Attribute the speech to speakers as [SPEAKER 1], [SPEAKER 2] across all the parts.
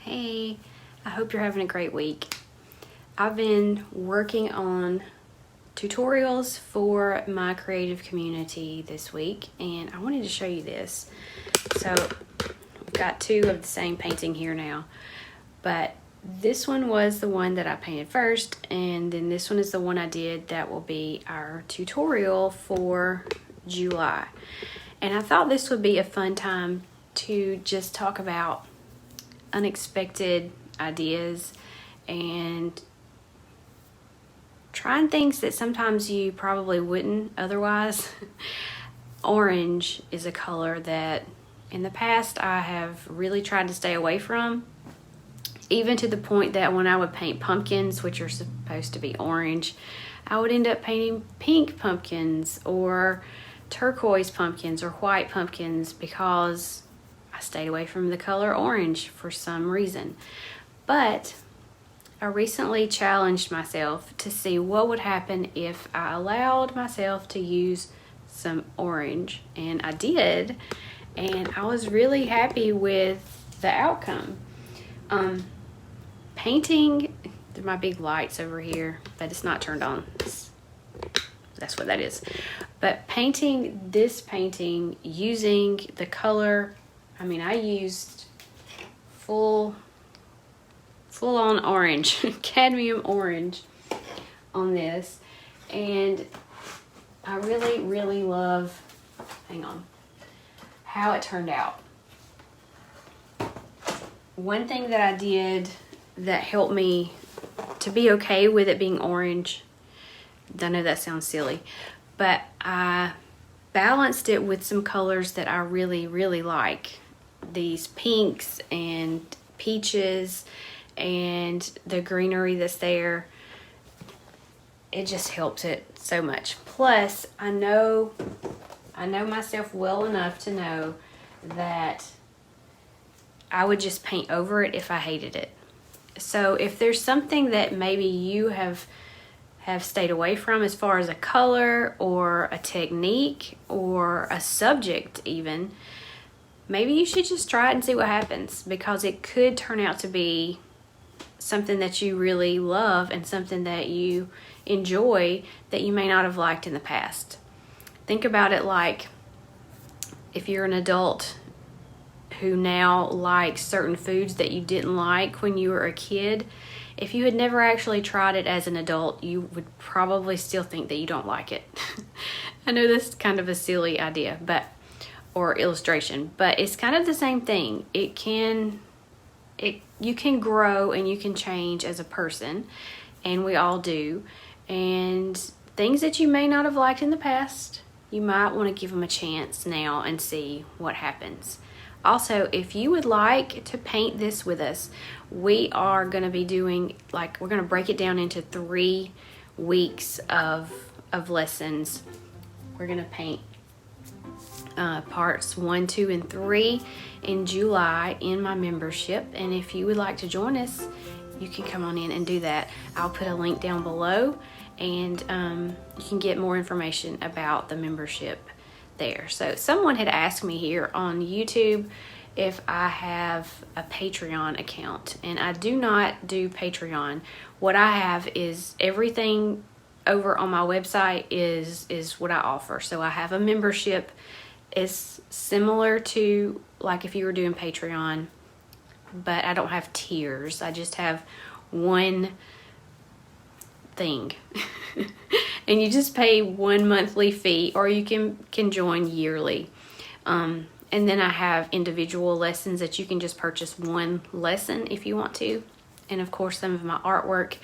[SPEAKER 1] Hey, I hope you're having a great week. I've been working on tutorials for my creative community this week, and I wanted to show you this. So I've got two of the same painting here now, but this one was the one that I painted first, and then this one is the one I did that will be our tutorial for July. And I thought this would be a fun time to just talk about unexpected ideas and trying things that sometimes you probably wouldn't otherwise. Orange is a color that in the past I have really tried to stay away from, even to the point that when I would paint pumpkins, which are supposed to be orange, I would end up painting pink pumpkins or turquoise pumpkins or white pumpkins because I stayed away from the color orange for some reason. But I recently challenged myself to see what would happen if I allowed myself to use some orange, and I did, and I was really happy with the outcome. Painting, my big lights over here, but it's not turned on. That's what that is. But painting this painting using the color, I mean, I used full on orange, cadmium orange on this, and I really love, hang on, how it turned out. One thing that I did that helped me to be okay with it being orange, I know that sounds silly, but I balanced it with some colors that I really like. These pinks and peaches and the greenery that's there. It just helps it so much. Plus, I know myself well enough to know that I would just paint over it if I hated it. So if there's something that maybe you have stayed away from as far as a color or a technique or a subject even, maybe you should just try it and see what happens, because it could turn out to be something that you really love and something that you enjoy that you may not have liked in the past. Think about it like if you're an adult who now likes certain foods that you didn't like when you were a kid. If you had never actually tried it as an adult, you would probably still think that you don't like it. I know this is kind of a silly idea, or illustration, but it's kind of the same thing. You can grow and you can change as a person, and we all do. And things that you may not have liked in the past, you might want to give them a chance now and see what happens. Also, if you would like to paint this with us, we are going to be doing, we're going to break it down into 3 weeks of lessons. We're going to paint parts 1, 2, and 3 in July in my membership. And if you would like to join us, you can come on in and do that. I'll put a link down below, and you can get more information about the membership there. So someone had asked me here on YouTube if I have a Patreon account, and I do not do Patreon. What I have is everything over on my website is what I offer. So I have a membership. It's similar to like if you were doing Patreon, but I don't have tiers. I just have one thing. And you just pay one monthly fee, or you can join yearly. And then I have individual lessons that you can just purchase one lesson if you want to. And of course, some of my artwork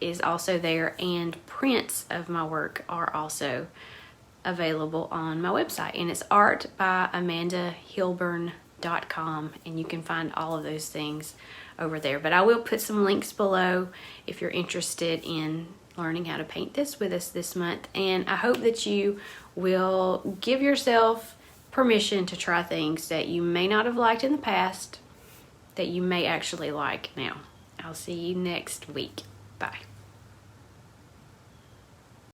[SPEAKER 1] is also there, and prints of my work are also available on my website. And it's artbyamandahilburn.com, and you can find all of those things over there. But I will put some links below if you're interested in learning how to paint this with us this month. And I hope that you will give yourself permission to try things that you may not have liked in the past that you may actually like now. I'll see you next week. Bye.